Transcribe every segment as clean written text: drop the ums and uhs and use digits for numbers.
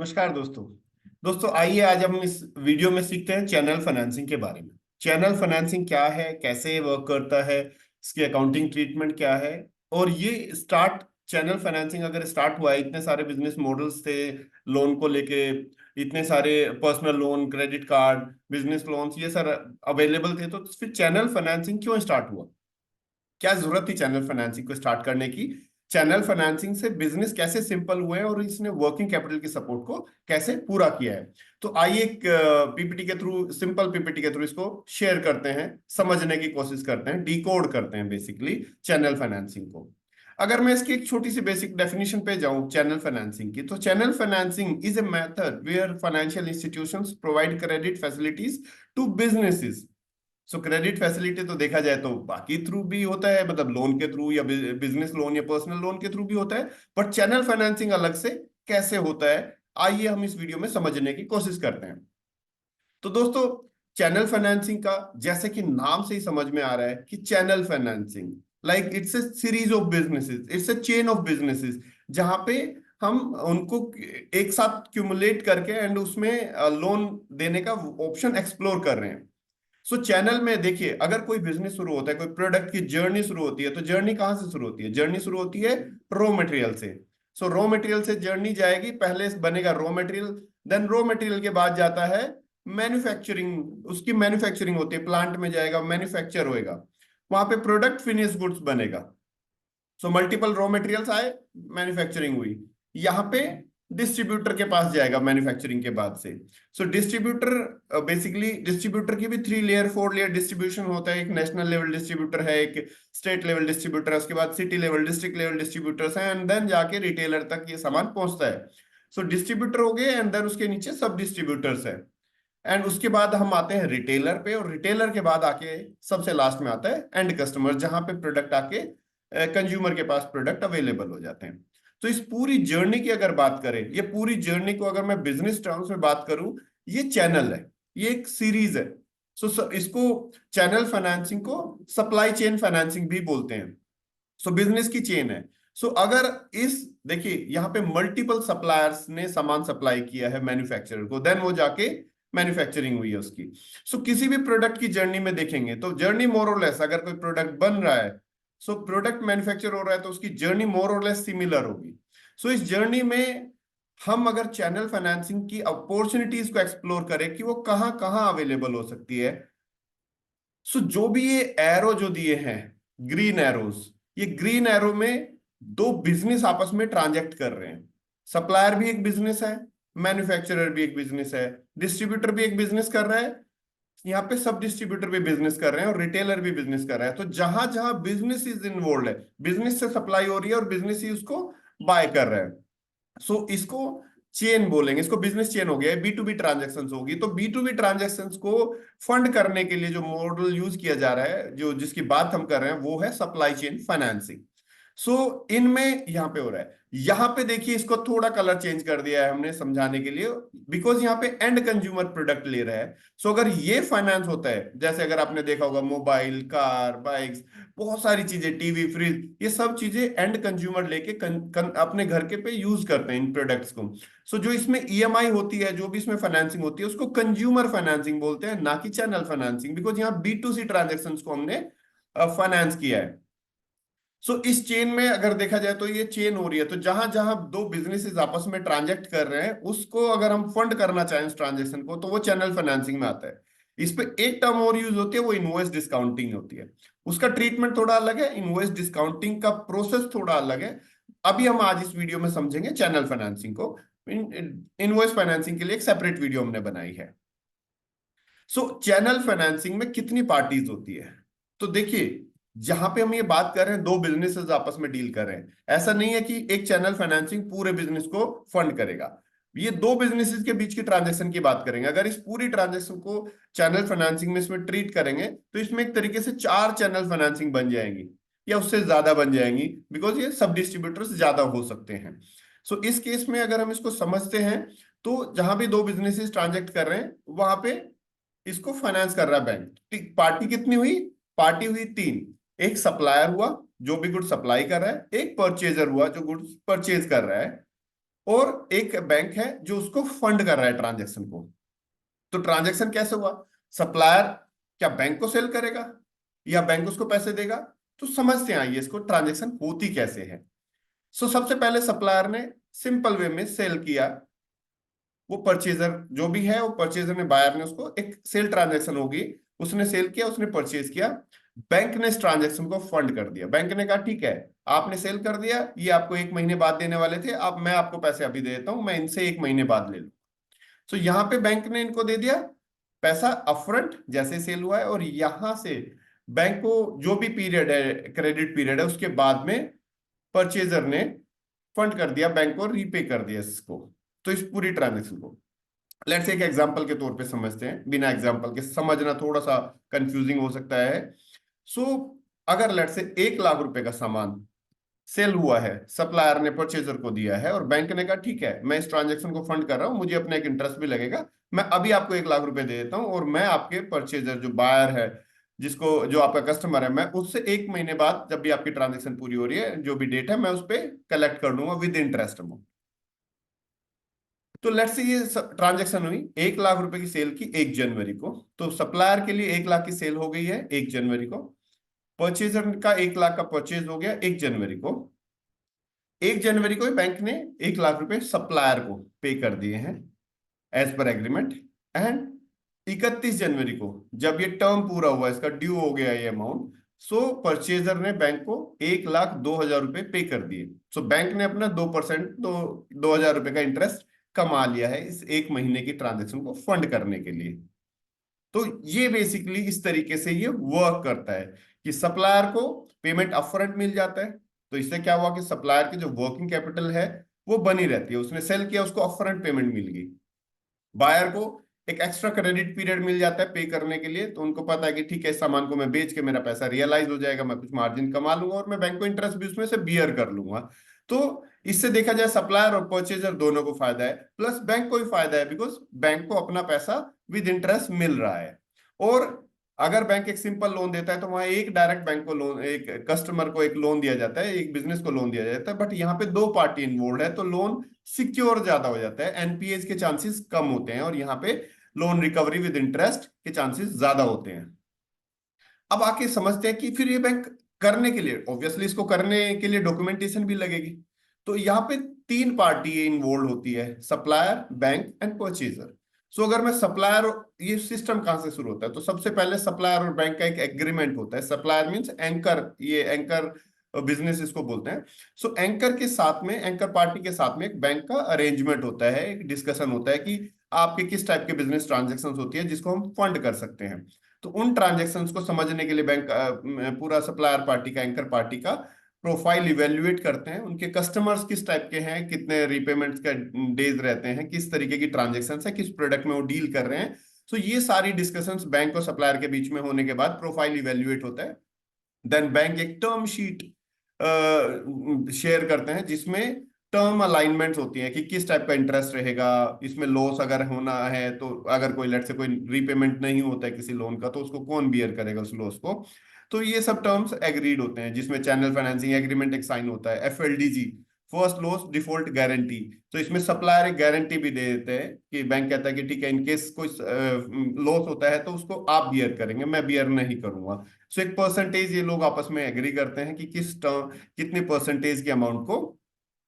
नमस्कार दोस्तों। आइए आज हम इस वीडियो में सीखते हैं चैनल फाइनेंसिंग के बारे में। चैनल फाइनेंसिंग क्या है, कैसे वर्क करता है, इसकी अकाउंटिंग ट्रीटमेंट क्या है। और ये चैनल फाइनेंसिंग अगर स्टार्ट हुआ है, इतने सारे बिजनेस मॉडल्स थे लोन को लेके, इतने सारे personal loan, credit card, business loans ये सारा अवेलेबल थे, तो फिर चैनल फाइनेंसिंग क्यों स्टार्ट हुआ? क्या जरूरत थी चैनल फाइनेंसिंग को स्टार्ट करने की? चैनल फाइनेंसिंग से बिजनेस कैसे सिंपल हुए और इसने वर्किंग कैपिटल की सपोर्ट को कैसे पूरा किया है। तो आइए एक पीपीटी के थ्रू, सिंपल पीपीटी के थ्रू इसको शेयर करते हैं, समझने की कोशिश करते हैं, डिकोड करते हैं बेसिकली चैनल फाइनेंसिंग को। अगर मैं इसकी एक छोटी सी बेसिक डेफिनेशन पे जाऊं चैनल फाइनेंसिंग की, तो channel financing is a method where financial institutions provide credit facilities to businesses. So credit facility तो देखा जाए तो बाकी थ्रू भी होता है, मतलब लोन के थ्रू या बिजनेस लोन या पर्सनल लोन के थ्रू भी होता है, बट चैनल फाइनेंसिंग अलग से कैसे होता है, आइए हम इस वीडियो में समझने की कोशिश करते हैं। तो दोस्तों, चैनल फाइनेंसिंग का जैसे कि नाम से ही समझ में आ रहा है कि channel financing like it's a series of businesses, it's a chain of businesses, जहां पे हम उनको एक साथ क्यूमुलेट करके एंड उसमें लोन देने का ऑप्शन एक्सप्लोर कर रहे हैं। सो चैनल में देखिए, अगर कोई बिजनेस शुरू होता है, कोई प्रोडक्ट की जर्नी शुरू होती है, तो जर्नी कहाँ से शुरू होती है? जर्नी शुरू होती है रॉ मटेरियल से। सो रॉ मटेरियल से जर्नी जाएगी, पहले बनेगा raw material, then raw material के बाद जाता है मैन्युफैक्चरिंग, उसकी मैन्युफैक्चरिंग होती है, प्लांट में जाएगा, मैन्युफैक्चर होएगा, वहां पे प्रोडक्ट फिनिश गुड्स बनेगा। सो मल्टीपल रॉ मटेरियल्स आए, मैन्युफैक्चरिंग हुई, यहाँ पे डिस्ट्रीब्यूटर के पास जाएगा मैन्युफैक्चरिंग के बाद से। सो डिस्ट्रीब्यूटर, बेसिकली डिस्ट्रीब्यूटर की भी 3 लेयर 4 लेयर डिस्ट्रीब्यूशन होता है। एक नेशनल लेवल डिस्ट्रीब्यूटर है, एक स्टेट लेवल डिस्ट्रीब्यूटर है, उसके बाद city level, district level distributors हैं, एंड देन जाके रिटेलर तक ये सामान पहुंचता है। सो डिस्ट्रीब्यूटर हो गए, एंड देन उसके नीचे सब डिस्ट्रीब्यूटर्स है, एंड उसके बाद हम आते हैं रिटेलर पे, और रिटेलर के बाद आके सबसे लास्ट में आता है एंड कस्टमर, जहां पे प्रोडक्ट आके कंज्यूमर के पास प्रोडक्ट अवेलेबल हो जाते हैं। तो इस पूरी जर्नी की अगर बात करें, ये पूरी जर्नी को अगर मैं बिजनेस टर्म्स में बात करूं, ये चैनल है, ये एक सीरीज है। इसको चैनल फाइनेंसिंग को सप्लाई चेन फाइनेंसिंग भी बोलते हैं। बिजनेस की चेन है। अगर इस देखिए, यहाँ पे मल्टीपल सप्लायर्स ने सामान सप्लाई किया है मैन्युफैक्चरर को, देन वो जाके मैन्युफैक्चरिंग हुई है उसकी। किसी भी प्रोडक्ट की जर्नी में देखेंगे तो जर्नी मोर और लेस, अगर कोई प्रोडक्ट बन रहा है, प्रोडक्ट मैन्युफैक्चर हो रहा है, तो उसकी जर्नी मोर और लेस सिमिलर होगी। इस जर्नी में हम अगर चैनल फाइनेंसिंग की अपॉर्चुनिटीज को एक्सप्लोर करें कि वो कहाँ कहाँ अवेलेबल हो सकती है। जो भी ये एरो जो दिए हैं, ग्रीन एरोज, ये ग्रीन एरो में दो बिजनेस आपस में ट्रांजैक्ट कर रहे हैं। सप्लायर भी एक बिजनेस है, मैन्युफैक्चरर भी एक बिजनेस है, डिस्ट्रीब्यूटर भी एक बिजनेस कर रहा है, यहाँ पे सब डिस्ट्रीब्यूटर भी बिजनेस कर रहे हैं, और रिटेलर भी बिजनेस कर रहा है। तो जहां जहां बिजनेस इज इन्वॉल्व है, बिजनेस से सप्लाई हो रही है और बिजनेस ही उसको बाय कर रहा है। इसको चेन बोलेंगे, इसको बिजनेस चेन हो गया है, बी टू बी ट्रांजेक्शन होगी। तो बी टू बी ट्रांजेक्शन को फंड करने के लिए जो मॉडल यूज किया जा रहा है, जो जिसकी बात हम कर रहे हैं, वो है सप्लाई चेन फाइनेंसिंग। इनमें यहां पे हो रहा है, यहां पे देखिए इसको थोड़ा कलर चेंज कर दिया है हमने समझाने के लिए, बिकॉज यहाँ पे एंड कंज्यूमर प्रोडक्ट ले रहा है। अगर ये फाइनेंस होता है, जैसे अगर आपने देखा होगा मोबाइल, कार, बाइक्स, बहुत सारी चीजें, टीवी, फ्रिज, ये सब चीजें एंड कंज्यूमर लेके अपने घर के पे यूज करते हैं इन प्रोडक्ट्स को। जो इसमें ईएमआई होती है, जो भी इसमें फाइनेंसिंग होती है, उसको कंज्यूमर फाइनेंसिंग बोलते हैं, ना कि चैनल फाइनेंसिंग, बिकॉज यहाँ बी टू सी ट्रांजेक्शन को हमने फाइनेंस किया है। इस चेन में अगर देखा जाए तो ये चेन हो रही है, तो जहां जहां दो बिजनेसेस आपस में ट्रांजैक्ट कर रहे हैं, उसको अगर हम फंड करना चाहें उस ट्रांजेक्शन को, तो वो चैनल फाइनेंसिंग में आता है। इस पे एक टर्म और यूज होती है, वो इनवॉइस डिस्काउंटिंग होती है। उसका ट्रीटमेंट थोड़ा अलग है, इनवॉइस डिस्काउंटिंग का प्रोसेस थोड़ा अलग है। अभी हम आज इस वीडियो में समझेंगे चैनल फाइनेंसिंग को। इनवॉइस फाइनेंसिंग के लिए एक सेपरेट वीडियो हमने बनाई है। चैनल फाइनेंसिंग में कितनी पार्टीज होती है? तो देखिए, जहां पे हम ये बात कर रहे हैं, दो बिजनेसेस आपस में डील कर रहे हैं, ऐसा नहीं है कि एक चैनल फाइनेंसिंग पूरे बिजनेस को फंड करेगा। ये दो बिजनेसेस के बीच की ट्रांजैक्शन की बात करेंगे। अगर इस पूरी ट्रांजैक्शन को चैनल फाइनेंसिंग में इसमें ट्रीट करेंगे, तो इसमें एक तरीके से 4 चैनल फाइनेंसिंग बन जाएंगी, या उससे ज्यादा बन जाएंगी, बिकॉज ये सब डिस्ट्रीब्यूटर्स ज्यादा हो सकते हैं। इस केस में अगर हम इसको समझते हैं, तो जहां भी दो बिजनेसेस ट्रांजैक्ट कर रहे हैं, वहां पे इसको फाइनेंस कर रहा है बैंक। पार्टी कितनी हुई? पार्टी हुई 3। एक सप्लायर हुआ, जो भी गुड सप्लाई कर रहा है, एक परचेजर हुआ, जो गुड्स परचेज कर रहा है, और एक बैंक है जो उसको फंड कर रहा है ट्रांजेक्शन को। तो ट्रांजेक्शन कैसे हुआ? सप्लायर क्या बैंक को सेल करेगा या बैंक उसको पैसे देगा? तो समझते हैं आइए इसको, ट्रांजेक्शन होती कैसे है। सो सबसे पहले सप्लायर ने सिंपल वे में सेल किया, वो परचेजर जो भी है, वो परचेजर ने, बायर ने, उसको एक सेल ट्रांजेक्शन होगी, उसने सेल किया, उसने परचेज किया। बैंक ने इस ट्रांजेक्शन को फंड कर दिया। बैंक ने कहा ठीक है, आपने सेल कर दिया, ये आपको 1 महीने बाद देने वाले थे, अब मैं आपको पैसे अभी दे देता हूं, मैं इनसे 1 महीने बाद ले लूं। तो यहां पे बैंक ने इनको दे दिया पैसा अपफ्रंट जैसे सेल हुआ है, और यहां से बैंक को जो भी पीरियड है, क्रेडिट पीरियड है, उसके बाद में परचेजर ने फंड कर दिया, बैंक को रीपे कर दिया इसको। तो इस पूरी ट्रांजेक्शन को लेट्स एक एग्जांपल के तौर पे समझते हैं, बिना एग्जांपल के समझना थोड़ा सा कंफ्यूजिंग हो सकता है। सो अगर लेट्स से 1 लाख रुपए का सामान सेल हुआ है, सप्लायर ने परचेजर को दिया है, और बैंक ने कहा ठीक है, मैं इस ट्रांजेक्शन को फंड कर रहा हूं, मुझे अपना एक इंटरेस्ट भी लगेगा, मैं अभी आपको 1 लाख रुपए दे देता हूं, और मैं आपके परचेजर जो बायर है, जिसको जो आपका कस्टमर है, मैं उससे 1 महीने बाद जब भी आपकी ट्रांजेक्शन पूरी हो रही है, जो भी डेट है, मैं उस पर कलेक्ट कर लूंगा विद इंटरेस्ट अमाउंट। तो लेट्स से ये ट्रांजेक्शन हुई 1 लाख रुपए की सेल की 1 जनवरी को, तो सप्लायर के लिए 1 लाख की सेल हो गई है 1 जनवरी को, परचेजर का 1 लाख का परचेज हो गया 1 जनवरी को। 1 जनवरी को ही बैंक ने 1 लाख रुपए सप्लायर को पे कर दिए हैं एज पर एग्रीमेंट। एंड 31 जनवरी को जब ये टर्म पूरा हुआ, इसका ड्यू हो गया ये अमाउंट, सो परचेजर ने बैंक को 1,02,000 रुपए पे कर दिए। सो बैंक ने अपना 2%, 2,000 रुपए का इंटरेस्ट कमा लिया है इस 1 महीने की ट्रांजेक्शन को फंड करने के लिए। तो ये बेसिकली इस तरीके से ये वर्क करता है कि सप्लायर को पेमेंट अपफ्रंट मिल जाता है। तो इससे क्या हुआ कि सप्लायर की जो वर्किंग कैपिटल है वो बनी रहती है, उसने सेल किया, उसको अपफ्रंट पेमेंट मिल गई। बायर को एक एक्स्ट्रा क्रेडिट पीरियड मिल जाता है पे करने के लिए, तो उनको पता है कि ठीक है, इस सामान को मैं बेच के मेरा पैसा रियलाइज हो जाएगा, मैं कुछ मार्जिन कमा लूंगा, और मैं बैंक को इंटरेस्ट भी उसमें से बियर कर लूंगा। तो इससे देखा जाए सप्लायर और परचेजर दोनों को फायदा है, प्लस बैंक को भी फायदा है, बिकॉज बैंक को अपना पैसा विद इंटरेस्ट मिल रहा है। और अगर बैंक एक सिंपल लोन देता है तो वहां एक डायरेक्ट बैंक को लोन, एक कस्टमर को एक लोन दिया जाता है, एक बिजनेस को लोन दिया जाता है, बट यहाँ पे दो पार्टी इन्वॉल्व है, तो लोन सिक्योर ज्यादा हो जाता है, एनपीएस के चांसेस कम होते हैं, और यहाँ पे लोन रिकवरी विद इंटरेस्ट के चांसेस ज्यादा होते हैं। अब आके समझते हैं कि फिर ये बैंक करने के लिए, ऑब्वियसली इसको करने के लिए डॉक्यूमेंटेशन भी लगेगी। तो यहाँ पे तीन पार्टी इन्वॉल्व होती है, सप्लायर, बैंक एंड परचेजर। सो अगर मैं सप्लायर, ये सिस्टम कहां से शुरू होता है, तो सबसे पहले सप्लायर और बैंक का एक एग्रीमेंट होता है। सप्लायर मींस एंकर, ये एंकर बिजनेस इसको बोलते हैं। सो एंकर के साथ में, एंकर पार्टी के साथ में एक बैंक का अरेंजमेंट होता है, एक डिस्कशन होता है कि आपके किस टाइप के बिजनेस ट्रांजेक्शन होती है जिसको हम फंड कर सकते हैं। तो उन ट्रांजेक्शन्स को समझने के लिए बैंक पूरा सप्लायर पार्टी का, एंकर पार्टी का प्रोफाइल इवेल्युएट करते हैं, उनके कस्टमर्स किस टाइप के हैं, कितने रीपेमेंट्स का डेज रहते हैं, किस तरीके की ट्रांजेक्शन है, किस प्रोडक्ट में वो डील कर रहे हैं। तो ये सारी डिस्कशंस बैंक और सप्लायर के बीच में होने के बाद प्रोफाइल इवेल्युएट होता है। देन बैंक एक टर्म शीट शेयर करते हैं, जिसमें टर्म अलाइनमेंट्स होती है कि किस टाइप का इंटरेस्ट रहेगा, इसमें लॉस अगर होना है तो, अगर कोई लेट से कोई रीपेमेंट नहीं होता है किसी लोन का, तो उसको कौन बियर करेगा उस लॉस को। तो ये सब टर्म्स एग्रीड होते हैं, जिसमें चैनल फाइनेंसिंग एग्रीमेंट एक साइन होता है, एफएलडीजी, फर्स्ट लॉस डिफॉल्ट गारंटी। तो इसमें सप्लायर एक गारंटी भी दे देते हैं कि बैंक कहता है कि ठीक है, इनकेस कोई लॉस होता है तो उसको आप बियर करेंगे, मैं बियर नहीं करूंगा। सो एक परसेंटेज ये लोग आपस में एग्री करते हैं कि किस टर्म, कितनी परसेंटेज की अमाउंट को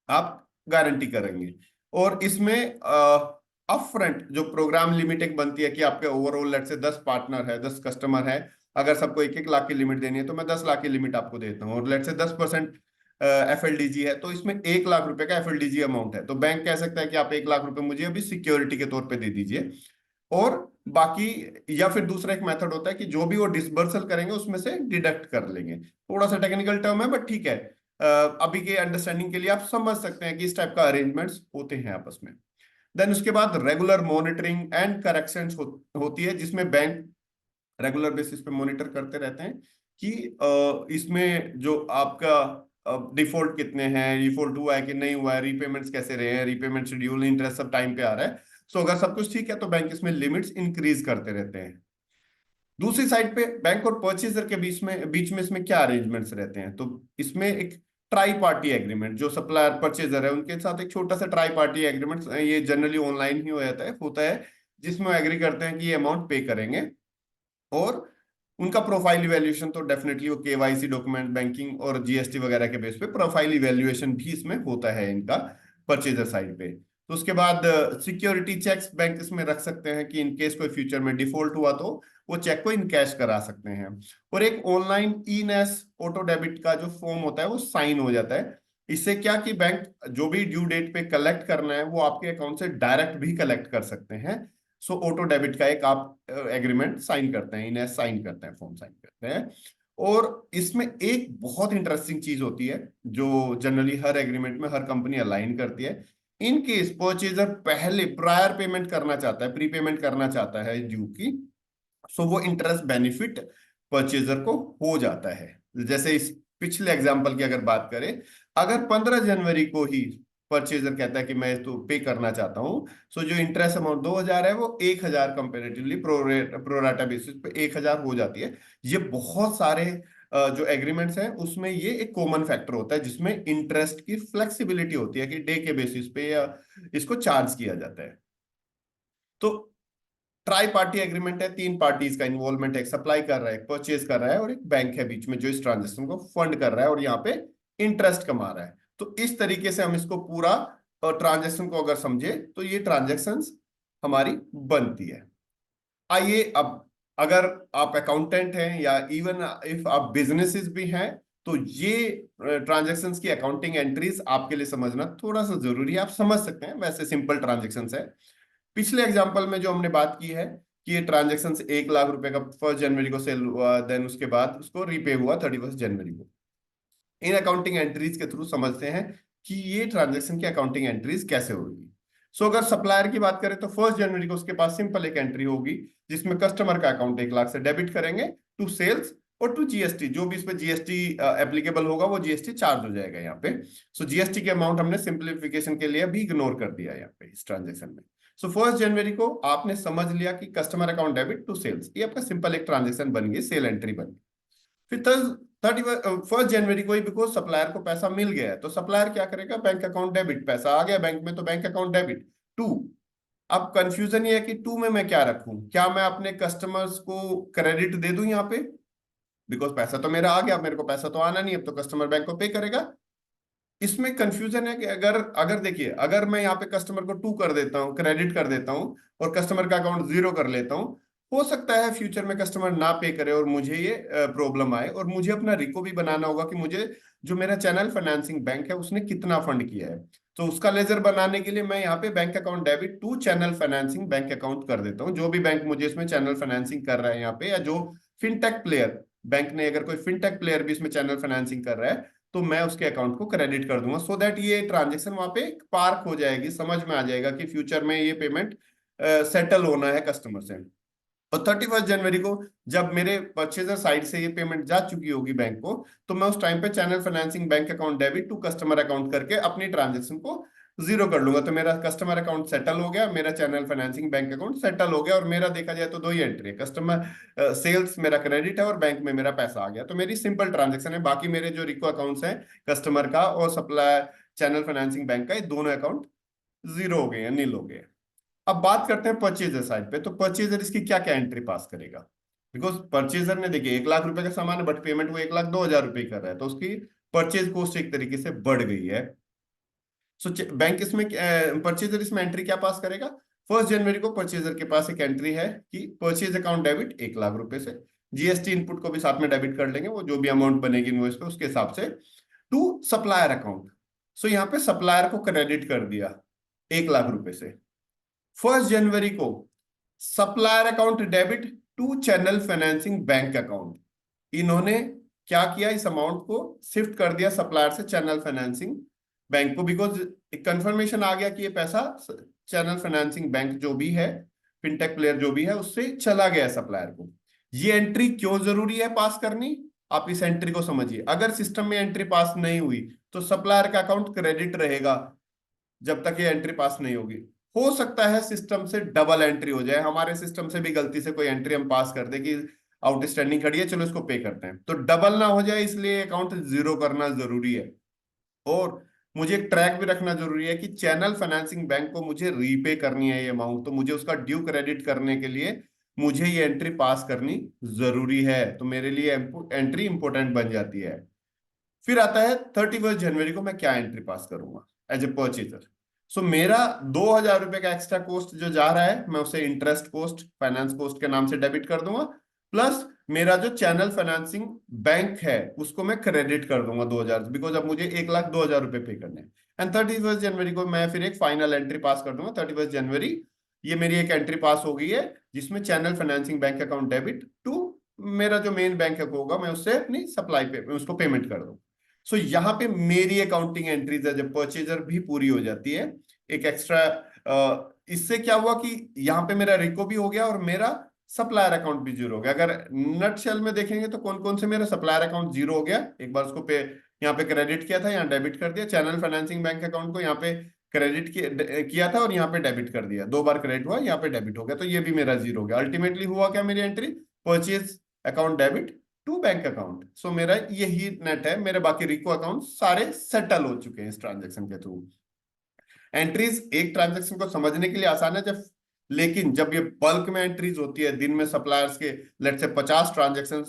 आप गारंटी करेंगे। और इसमें अपफ्रंट जो प्रोग्राम लिमिट एक बनती है कि आपके ओवरऑल लेट से 10 पार्टनर है, 10 कस्टमर है, अगर सबको 1-1 लाख की लिमिट देनी है तो मैं 10 लाख की लिमिट आपको देता हूँ, और लेट से 10% एफएलडीजी है, तो इसमें 1 लाख रुपए का एफएलडीजी अमाउंट है, तो बैंक कह सकता है कि आप 1 लाख रुपए मुझे अभी सिक्योरिटी के तौर पे दे दीजिए। और बाकी, या फिर दूसरा एक मेथड होता है कि जो भी वो डिसबर्सल करेंगे उसमें से डिडक्ट कर लेंगे। थोड़ा सा टेक्निकल टर्म है बट ठीक है, अभी के अंडरस्टैंडिंग के लिए आप समझ सकते हैं कि इस टाइप का अरेंजमेंट्स होते हैं आपस में। देन उसके बाद रेगुलर मॉनिटरिंग एंड करेक्शंस होती है, जिसमें बैंक रेगुलर बेसिस पे मॉनिटर करते रहते हैं कि इसमें जो आपका डिफॉल्ट कितने हैं, डिफॉल्ट हुआ है कि नहीं हुआ है, रीपेमेंट्स कैसे रहे हैं, रीपेमेंट शेड्यूल, इंटरेस्ट सब टाइम पे आ रहा है। सो अगर सब कुछ ठीक है तो बैंक इसमें लिमिट्स इंक्रीज करते रहते हैं। दूसरी साइड पे बैंक और परचेजर के बीच में इसमें क्या अरेंजमेंट्स रहते हैं, तो इसमें एक ट्राई पार्टी एग्रीमेंट, जो सप्लायर परचेजर है उनके साथ एक छोटा सा ट्राई पार्टी एग्रीमेंट, ये जनरली ऑनलाइन ही होता है जिसमें एग्री करते हैं कि ये अमाउंट पे करेंगे। और उनका प्रोफाइल इवैल्यूएशन तो डेफिनेटली वो केवाईसी, डॉक्यूमेंट बैंकिंग और जीएसटी वगैरह के बेस पे प्रोफाइल इवैल्यूएशन भी इसमें होता है इनका, परचेजर साइड पे। तो उसके बाद सिक्योरिटी चेक्स बैंक इसमें रख सकते हैं कि इन केस कोई फ्यूचर में डिफॉल्ट हुआ तो वो चेक को इनकैश करा सकते हैं। और एक ऑनलाइन ई नेस ऑटो डेबिट का जो फॉर्म होता है वो साइन हो जाता है। इससे क्या कि बैंक जो भी ड्यू डेट पे कलेक्ट करना है वो आपके अकाउंट से डायरेक्ट भी कलेक्ट कर सकते हैं। सो ऑटो डेबिट का एक आप एग्रीमेंट साइन करते हैं, इन्हें साइन करते हैं, फॉर्म साइन करते हैं। और इसमें एक बहुत इंटरेस्टिंग चीज होती है जो जनरली हर एग्रीमेंट में हर कंपनी अलाइन करती है। इन केस परचेजर पहले प्रायर पेमेंट करना चाहता है, प्री पेमेंट करना चाहता है ड्यू की, सो वो इंटरेस्ट बेनिफिट परचेजर को हो जाता है। जैसे इस पिछले एग्जांपल की अगर बात करें, अगर 15 जनवरी को ही परचेजर कहता है कि मैं तो पे करना चाहता हूं, सो जो इंटरेस्ट अमाउंट 2000 है वो 1000 कंपेरेटिवली प्रोराटा बेसिस पे 1000 हो जाती है। ये बहुत सारे जो एग्रीमेंट्स हैं उसमें ये एक कॉमन फैक्टर होता है जिसमें इंटरेस्ट की फ्लेक्सिबिलिटी होती है कि डे के बेसिस पे या इसको चार्ज किया जाता है। तो ट्राई पार्टी एग्रीमेंट है, तीन पार्टीज का इन्वॉल्वमेंट है, एक सप्लाई कर रहा है, एक परचेज कर रहा है और एक बैंक है बीच में जो इस ट्रांजेक्शन को फंड कर रहा है और यहाँ पे इंटरेस्ट कमा रहा है। तो इस तरीके से हम इसको पूरा ट्रांजेक्शन को अगर समझे तो ये ट्रांजेक्शन हमारी बनती है। आइए अब, अगर आप अकाउंटेंट हैं या इवन इफ आप बिजनेसेस भी हैं तो ये ट्रांजेक्शन्स की अकाउंटिंग एंट्रीज आपके लिए समझना थोड़ा सा जरूरी है। आप समझ सकते हैं, वैसे सिंपल ट्रांजेक्शन्स है। पिछले एग्जांपल में जो हमने बात की है कि ये ट्रांजेक्शन 1 लाख रुपए का 1 जनवरी को सेल हुआ, देन उसके बाद उसको रीपे हुआ 31 जनवरी को। इन अकाउंटिंग एंट्रीज के थ्रू समझते हैं कि ये ट्रांजेक्शन की अकाउंटिंग एंट्रीज कैसे होगी। सो अगर सप्लायर की बात करें तो 1 जनवरी को उसके पास सिंपल एक एंट्री होगी जिसमें कस्टमर का अकाउंट 1 लाख से डेबिट करेंगे टू सेल्स और टू जीएसटी, जो भी इस पे जीएसटी एप्लीकेबल होगा वो जीएसटी चार्ज हो जाएगा यहाँ पे। सो जीएसटी के अमाउंट हमने सिंप्लीफिकेशन के लिए भी इग्नोर कर दिया यहाँ पे इस ट्रांजेक्शन में। सो 1 जनवरी को आपने समझ लिया कि customer account debit to sales, ये आपका सिंपल एक ट्रांजेक्शन बन गई, सेल एंट्री बन गई। फिर 1 जनवरी को ही बिकॉज सप्लायर को पैसा मिल गया है तो सप्लायर क्या करेगा, बैंक अकाउंट डेबिट, पैसा आ गया बैंक में तो बैंक अकाउंट डेबिट टू। अब कंफ्यूजन ये है कि टू में मैं क्या रखूं, क्या मैं अपने कस्टमर्स को क्रेडिट दे दूं यहाँ पे, बिकॉज पैसा तो मेरा आ गया, मेरे को पैसा तो आना नहीं, अब तो कस्टमर बैंक को पे करेगा। इसमें कंफ्यूजन है कि अगर अगर देखिए, अगर मैं यहाँ पे कस्टमर को टू कर देता हूँ, क्रेडिट कर देता हूँ और कस्टमर का अकाउंट जीरो कर लेता हूँ, हो सकता है फ्यूचर में कस्टमर ना पे करे और मुझे ये प्रॉब्लम आए और मुझे अपना रिको भी बनाना होगा कि मुझे जो मेरा चैनल फाइनेंसिंग बैंक है उसने कितना फंड किया है। तो उसका लेजर बनाने के लिए मैं यहाँ पे bank account debit to channel financing bank account कर देता हूँ। जो भी बैंक मुझे इसमें चैनल फाइनेंसिंग कर रहा है यहाँ पे, या जो फिनटेक प्लेयर, बैंक ने अगर कोई फिनटेक प्लेयर भी इसमें चैनल फाइनेंसिंग कर रहा है तो मैं उसके अकाउंट को क्रेडिट कर दूंगा, सो दैट ये ट्रांजेक्शन वहां पे पार्क हो जाएगी, समझ में आ जाएगा कि फ्यूचर में ये पेमेंट सेटल होना है कस्टमर से। और 31 जनवरी को जब मेरे परचेजर साइड से ये पेमेंट जा चुकी होगी बैंक को, तो मैं उस टाइम पे channel financing bank account debit to customer account करके अपनी ट्रांजेक्शन को जीरो कर लूंगा। तो मेरा कस्टमर अकाउंट सेटल हो गया, मेरा channel financing bank account settle हो गया और मेरा देखा जाए तो दो ही एंट्री है, कस्टमर सेल्स मेरा क्रेडिट है और बैंक में मेरा पैसा आ गया। तो मेरी सिंपल ट्रांजेक्शन है। बाकी मेरे जो रिको अकाउंट्स हैं कस्टमर का और सप्लाई चैनल फाइनेंसिंग बैंक का, ये दोनों अकाउंट जीरो हो गए हैं, नील हो गए। अब बात करते हैं परचेजर साइड पे। तो परचेजर इसकी क्या क्या एंट्री पास करेगा, बिकॉज परचेजर ने देखिए 1 लाख रुपए का सामान है बट पेमेंट वो 1,02,000 रुपए कर रहा है, तो उसकी परचेज कॉस्ट एक तरीके से बढ़ गई है। सो बैंक इसमें परचेजर इसमें एंट्री क्या पास करेगा, 1 जनवरी को परचेजर के पास एक एंट्री है कि परचेज अकाउंट डेबिट 1 लाख रुपए से, जीएसटी इनपुट को भी साथ में डेबिट कर लेंगे, वो जो भी अमाउंट बनेगी इनवॉइस पे उसके हिसाब से, टू सप्लायर अकाउंट। सो यहाँ पे सप्लायर को क्रेडिट कर दिया 1 लाख रुपए से। 1 जनवरी को supplier account debit to channel financing bank account, इन्होंने क्या किया, इस अमाउंट को शिफ्ट कर दिया सप्लायर से चैनल फाइनेंसिंग बैंक को, बिकॉज एक कंफर्मेशन आ गया कि ये पैसा चैनल फाइनेंसिंग बैंक जो भी है, फिनटेक प्लेयर जो भी है, उससे चला गया सप्लायर को। ये एंट्री क्यों जरूरी है पास करनी, आप इस एंट्री को समझिए। अगर सिस्टम में एंट्री पास नहीं हुई तो सप्लायर का अकाउंट क्रेडिट रहेगा जब तक ये एंट्री पास नहीं होगी। हो सकता है सिस्टम से डबल एंट्री हो जाए, हमारे सिस्टम से भी गलती से कोई एंट्री हम पास कर दे कि आउटस्टैंडिंग खड़ी है, चलो इसको पे करते हैं, तो डबल ना हो जाए इसलिए अकाउंट जीरो करना जरूरी है। और मुझे एक ट्रैक भी रखना जरूरी है कि चैनल फाइनेंसिंग बैंक को मुझे रीपे करनी है ये अमाउंट, तो मुझे उसका ड्यू क्रेडिट करने के लिए मुझे ये एंट्री पास करनी जरूरी है। तो मेरे लिए एंट्री इंपॉर्टेंट बन जाती है। फिर आता है 31 जनवरी को मैं क्या एंट्री पास करूंगा एज ए परचेजर। सो मेरा 2,000 रुपए का एक्स्ट्रा कॉस्ट जो जा रहा है मैं उसे इंटरेस्ट कॉस्ट, फाइनेंस कॉस्ट के नाम से डेबिट कर दूंगा, प्लस मेरा जो चैनल फाइनेंसिंग बैंक है उसको मैं क्रेडिट कर दूंगा 2,000, बिकॉज अब मुझे 1,02,000 रुपए पे करने हैं। एंड 31 जनवरी को मैं फिर एक फाइनल एंट्री पास कर दूंगा। 31 जनवरी ये मेरी एक एंट्री पास हो गई है जिसमें channel financing bank account debit to मेरा जो मेन बैंक होगा मैं उससे अपनी सप्लाई पे उसको पेमेंट कर दूँ। सो यहाँ पे मेरी अकाउंटिंग एंट्रीज है जब परचेजर भी पूरी हो जाती है। एक एक्स्ट्रा इससे क्या हुआ कि यहाँ पे मेरा रिको भी हो गया और मेरा सप्लायर अकाउंट भी जीरो हो गया। अगर नट शेल में देखेंगे तो कौन कौन से मेरा सप्लायर अकाउंट जीरो हो गया, एक बार उसको पे यहाँ पे क्रेडिट किया था, यहाँ डेबिट कर दिया। चैनल फाइनेंसिंग बैंक अकाउंट को यहाँ पे क्रेडिट किया था और यहाँ पे डेबिट कर दिया, 2 बार क्रेडिट हुआ, यहाँ पे डेबिट हो गया, तो ये भी मेरा जीरो हो गया। अल्टीमेटली हुआ क्या मेरी entry, purchase account debit to bank account. So मेरा यही नेट है, मेरे बाकी रिको अकाउंट सारे सेटल हो चुके हैं इस ट्रांजेक्शन के थ्रू। एंट्रीज एक ट्रांजेक्शन को समझने के लिए आसान है, जब लेकिन जब ये बल्क में एंट्रीज होती है, दिन में सप्लायर्स के लेट से 50 ट्रांजेक्शन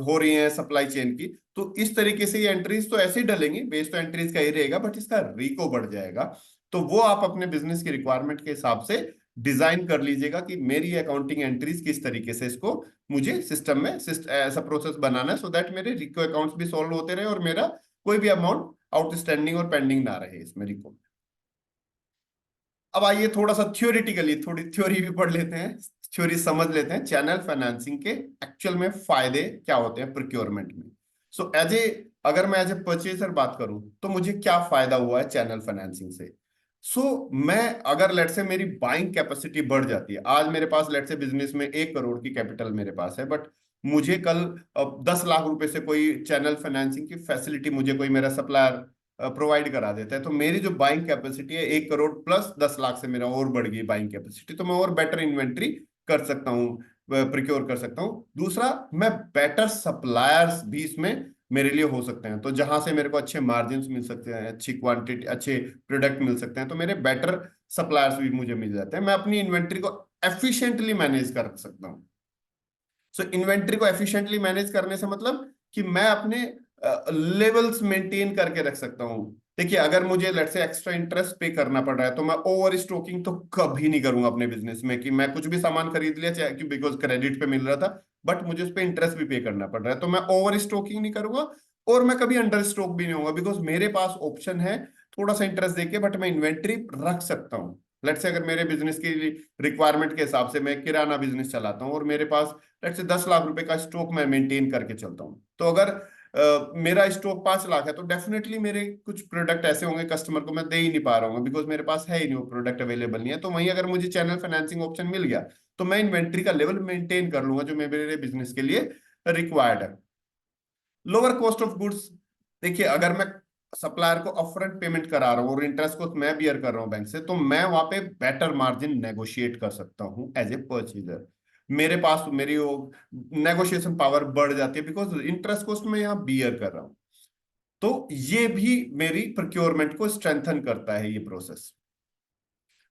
हो रही हैं सप्लाई चेन की, तो इस तरीके से ये एंट्रीज तो ऐसे ही डलेंगी, बेस तो एंट्रीज का ही रहेगा, बट इसका रिको बढ़ जाएगा। तो वो आप अपने बिजनेस की रिक्वायरमेंट के हिसाब से डिजाइन कर लीजिएगा कि मेरी अकाउंटिंग एंट्रीज किस तरीके से इसको मुझे सिस्टम में ऐसा प्रोसेस बनाना है, सो दैट मेरे रिको अकाउंट्स भी सॉल्व होते रहे और मेरा कोई भी अमाउंट आउटस्टैंडिंग और पेंडिंग ना रहे इसमें रिको। अब आइए थोड़ा सा थ्योरेटिकली थोड़ी थ्योरी भी पढ़ लेते हैं, थ्योरी समझ लेते हैं चैनल फाइनेंसिंग के एक्चुअल में फायदे क्या होते हैं प्रोक्योरमेंट में। सो अगर मैं एज ए परचेजर बात करूं तो मुझे क्या फायदा हुआ है चैनल फाइनेंसिंग से। मैं अगर लेट से मेरी बाइंग कैपेसिटी बढ़ जाती है, आज मेरे पास लेट से बिजनेस में 1 करोड़ की कैपिटल मेरे पास है, बट मुझे कल 10 लाख रुपए से कोई चैनल फाइनेंसिंग की फैसिलिटी मुझे कोई मेरा सप्लायर प्रोवाइड करा देता है, तो मेरी जो बाइंग कैपेसिटी है 1 करोड़ प्लस 10 लाख से मेरा और बढ़ गई बाइंग कैपेसिटी, तो मैं और बेटर इन्वेंट्री कर सकता हूँ, प्रिक्योर कर सकता हूँ। दूसरा, मैं बेटर सप्लायर्स भी इसमें मेरे लिए हो सकते हैं, तो जहां से मेरे को अच्छे मार्जिन मिल सकते हैं, अच्छी क्वांटिटी, अच्छे प्रोडक्ट मिल सकते हैं, तो मेरे बेटर सप्लायर्स भी मुझे मिल जाते हैं। मैं अपनी इन्वेंट्री को एफिशिएंटली मैनेज कर सकता हूँ। इन्वेंट्री को एफिशिएंटली मैनेज करने से मतलब कि मैं अपने लेवल्स मेंटेन करके रख सकता हूँ। देखिए, अगर मुझे लेट से एक्स्ट्रा इंटरेस्ट पे करना पड़ रहा है तो मैं ओवर स्टॉकिंग तो कभी नहीं करूंगा अपने बिजनेस में, कि मैं कुछ भी सामान खरीद लिया चाहे कि बिकॉज क्रेडिट पे मिल रहा था, बट मुझे उस पर इंटरेस्ट भी पे करना पड़ रहा है, तो मैं ओवर स्टॉकिंग नहीं करूंगा और मैं कभी अंडर स्टॉक भी नहीं होगा, बिकॉज मेरे पास ऑप्शन है थोड़ा सा इंटरेस्ट देके, बट मैं इन्वेंट्री रख सकता हूँ। लेट से अगर मेरे बिजनेस की रिक्वायरमेंट के हिसाब से मैं किराना बिजनेस चलाता हूँ और मेरे पास लेट से 10 लाख रुपए का स्टॉक मैं मेंटेन करके चलता हूँ, तो अगर मेरा स्टॉक 5 लाख है तो डेफिनेटली मेरे कुछ प्रोडक्ट ऐसे होंगे कस्टमर को मैं दे ही नहीं पा रहा हूँ, बिकॉज मेरे पास है ही नहीं, वो प्रोडक्ट अवेलेबल नहीं है। तो वहीं अगर मुझे चैनल फाइनेंसिंग ऑप्शन मिल गया तो मैं इन्वेंट्री का लेवल मेंटेन कर लूंगा जो मेरे बिजनेस के लिए रिक्वायर्ड है। लोअर कॉस्ट ऑफ गुड्स, देखिए अगर मैं सप्लायर को अपफ्रंट पेमेंट करा रहा हूँ और इंटरेस्ट को मैं बियर कर रहा हूँ बैंक से, तो मैं वहां पे बेटर मार्जिन नेगोशिएट कर सकता हूँ एज ए परचेजर। मेरे पास मेरी वो नेगोशिएशन पावर बढ़ जाती है बिकॉज इंटरेस्ट कॉस्ट में यहाँ बियर कर रहा हूँ। तो ये भी मेरी प्रोक्योरमेंट को स्ट्रेंथन करता है ये प्रोसेस।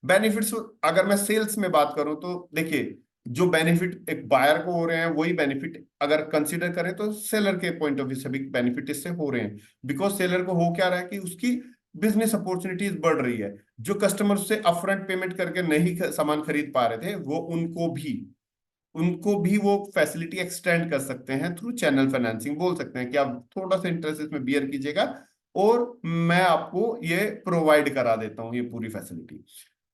बेनिफिट्स, अगर मैं सेल्स में बात करूं तो देखिए, जो बेनिफिट एक बायर को हो रहे हैं वही बेनिफिट अगर कंसीडर करें तो सेलर के पॉइंट ऑफ व्यू से भी बेनिफिट इससे हो रहे हैं, बिकॉज सेलर को हो क्या रहा है कि उसकी बिजनेस अपॉर्चुनिटीज बढ़ रही है। जो कस्टमर से अपफ्रंट पेमेंट करके नहीं सामान खरीद पा रहे थे वो उनको भी वो फैसिलिटी एक्सटेंड कर सकते हैं थ्रू चैनल फाइनेंसिंग। बोल सकते हैं कि आप थोड़ा सा इंटरेस्ट इसमें बियर कीजिएगा और मैं आपको ये प्रोवाइड करा देता हूँ ये पूरी फैसिलिटी।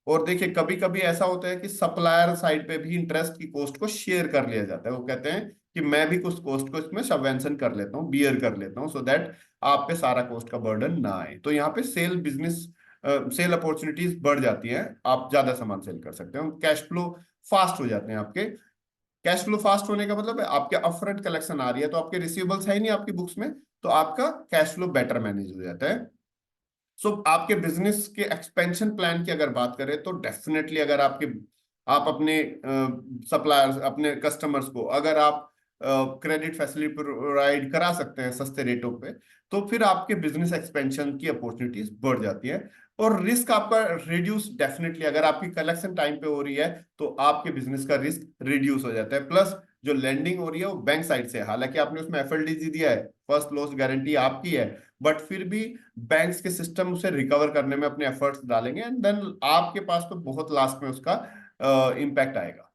और देखिए, कभी कभी ऐसा होता है कि सप्लायर साइड पे भी इंटरेस्ट की कॉस्ट को शेयर कर लिया जाता है, वो कहते हैं कि मैं भी कुछ कॉस्ट को इसमें सबवेंशन कर लेता हूँ, बियर कर लेता हूँ, सो दैट आप पे सारा कॉस्ट का बर्डन ना आए। तो यहाँ पे सेल अपॉर्चुनिटीज बढ़ जाती हैं, आप ज्यादा सामान सेल कर सकते हो, कैश फ्लो फास्ट हो जाते हैं आपके। कैश फ्लो फास्ट होने का मतलब है आपके अपफ्रंट कलेक्शन आ रही है तो आपके रिसीवेबल्स है ही नहीं आपकी बुक्स में, तो आपका कैश फ्लो बेटर मैनेज हो जाता है। आपके बिजनेस के एक्सपेंशन प्लान की अगर बात करें तो डेफिनेटली अगर आप अपने सप्लायर्स, अपने कस्टमर्स को अगर आप क्रेडिट फैसिलिटी प्रोवाइड करा सकते हैं सस्ते रेटों पे, तो फिर आपके बिजनेस एक्सपेंशन की अपॉर्चुनिटीज बढ़ जाती है। और रिस्क आपका रिड्यूस डेफिनेटली, अगर आपकी कलेक्शन टाइम पे हो रही है तो आपके बिजनेस का रिस्क रिड्यूस हो जाता है। प्लस जो लेंडिंग हो रही है वो बैंक साइड से है, हालांकि आपने उसमें एफएलडीजी दिया है, फर्स्ट लॉस गारंटी आपकी है, बट फिर भी बैंक्स के सिस्टम उसे रिकवर करने में अपने एफर्ट्स डालेंगे, एंड देन आपके पास तो बहुत लास्ट में उसका इम्पैक्ट आएगा।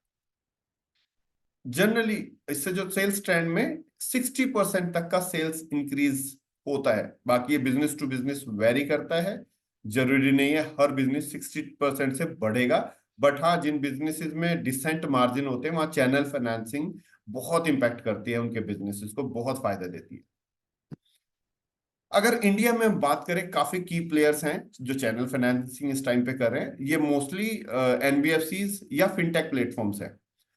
जनरली इससे जो सेल्स ट्रेंड में 60% तक का सेल्स इंक्रीज होता है। बाकी ये बिजनेस टू बिजनेस वेरी करता है, जरूरी नहीं है हर बिजनेस 60% से बढ़ेगा। बट हाँ, जिन बिजनेसेस में डिसेंट मार्जिन होते हैं वहां चैनल फाइनेंसिंग बहुत इंपैक्ट करती है, उनके बिजनेसेस को बहुत फायदा देती है। अगर इंडिया में बात करें, काफी की प्लेयर्स हैं जो चैनल फाइनेंसिंग इस टाइम पे कर रहे हैं। ये मोस्टली एनबीएफसीज या फिनटेक प्लेटफॉर्म्स है।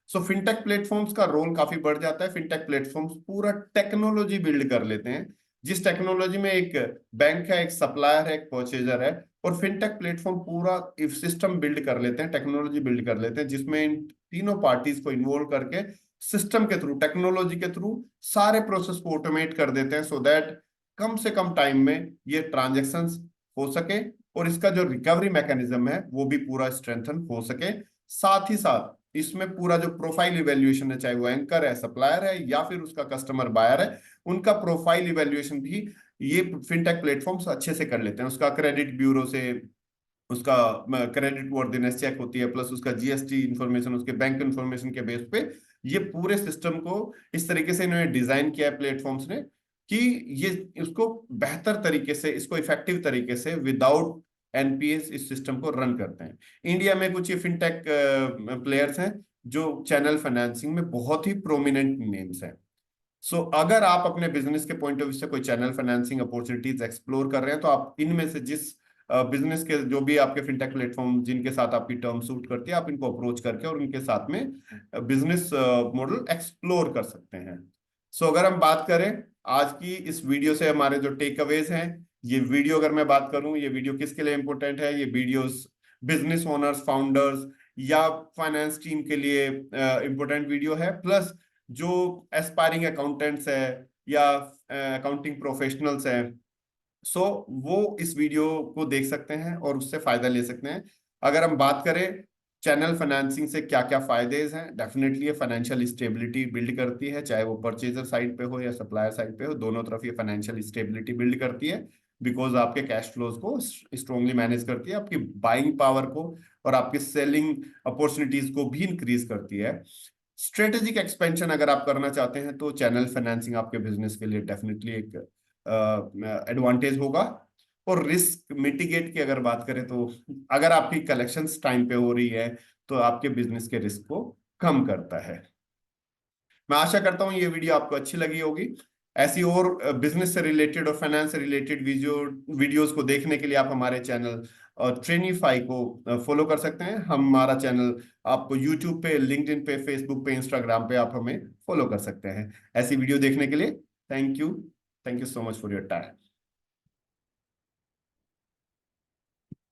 सो फिनटेक प्लेटफॉर्म्स का रोल काफी बढ़ जाता है। फिनटेक प्लेटफॉर्म्स पूरा टेक्नोलॉजी बिल्ड कर लेते हैं, जिस टेक्नोलॉजी में एक बैंक है, एक सप्लायर है, एक परचेजर है, और फिनटेक प्लेटफॉर्म पूरा इफ सिस्टम बिल्ड कर लेते हैं, टेक्नोलॉजी बिल्ड कर लेते हैं, जिसमें इन तीनों पार्टीज को इन्वॉल्व करके सिस्टम के थ्रू, टेक्नोलॉजी के थ्रू सारे प्रोसेस को ऑटोमेट कर देते हैं, सो दैट कम से कम टाइम में ये ट्रांजेक्शन्स हो सके और इसका जो रिकवरी मैकेनिज्म है वो भी पूरा स्ट्रेंथन हो सके। साथ ही साथ इसमें पूरा जो प्रोफाइल इवेल्युएशन है, चाहे वो एंकर है, सप्लायर है, या फिर उसका कस्टमर बायर है, उनका प्रोफाइल इवेल्युएशन भी ये फिनटेक प्लेटफॉर्म्स अच्छे से कर लेते हैं। उसका क्रेडिट ब्यूरो से उसका क्रेडिट वर्दिनेस चेक होती है, प्लस उसका जीएसटी इंफॉर्मेशन, उसके बैंक इंफॉर्मेशन के बेस पे ये पूरे सिस्टम को इस तरीके से इन्होंने डिजाइन किया है प्लेटफॉर्म्स ने, कि ये उसको बेहतर तरीके से, इसको इफेक्टिव तरीके से विदाउट एनपीएस इस सिस्टम को रन करते हैं। इंडिया में कुछ ये फिनटेक प्लेयर्स हैं जो चैनल फाइनेंसिंग में बहुत ही प्रोमिनेंट नेम्स हैं। अगर आप अपने बिजनेस के पॉइंट ऑफ व्यू से कोई चैनल फाइनेंसिंग अपॉर्चुनिटीज एक्सप्लोर कर रहे हैं, तो आप इनमें से जिस बिजनेस के जो भी आपके फिनटेक प्लेटफॉर्म जिनके साथ आपकी टर्म सूट करती है, आप इनको अप्रोच करके और उनके साथ में बिजनेस मॉडल एक्सप्लोर कर सकते हैं। अगर हम बात करें आज की इस वीडियो से हमारे जो टेक अवेज हैं, ये वीडियो अगर मैं बात करूं, ये वीडियो किसके लिए इंपॉर्टेंट है? ये वीडियोस बिजनेस ओनर्स, फाउंडर्स या फाइनेंस टीम के लिए इंपॉर्टेंट वीडियो है। प्लस जो एस्पायरिंग अकाउंटेंट्स है या अकाउंटिंग प्रोफेशनल्स हैं, वो इस वीडियो को देख सकते हैं और उससे फायदा ले सकते हैं। अगर हम बात करें चैनल फाइनेंसिंग से क्या क्या फायदे हैं, डेफिनेटली ये फाइनेंशियल स्टेबिलिटी बिल्ड करती है, चाहे वो परचेजर साइड पे हो या सप्लायर साइड पे हो, दोनों तरफ ये फाइनेंशियल स्टेबिलिटी बिल्ड करती है। बिकॉज आपके कैश फ्लोज को स्ट्रांगली मैनेज करती है, आपकी बाइंग पावर को और आपकी सेलिंग अपॉर्चुनिटीज को भी इंक्रीज करती है। स्ट्रेटेजिक एक्सपेंशन अगर आप करना चाहते हैं तो चैनल फाइनेंसिंग आपके बिजनेस के लिए डेफिनेटली एक एडवांटेज होगा। और रिस्क मिटिगेट की अगर बात करें तो अगर आपकी कलेक्शंस टाइम पे हो रही है तो आपके बिजनेस के रिस्क को कम करता है। मैं आशा करता हूं ये वीडियो आपको अच्छी लगी होगी। ऐसी और बिजनेस से रिलेटेड और फाइनेंस से रिलेटेड वीडियोस को देखने के लिए आप हमारे चैनल ट्रेनिफाई को फॉलो कर सकते हैं। हमारा चैनल आपको यूट्यूब पे, लिंक्डइन पे, फेसबुक पे, इंस्टाग्राम पे आप हमें फॉलो कर सकते हैं। ऐसी वीडियो देखने के लिए thank you. Thank you so much for your time.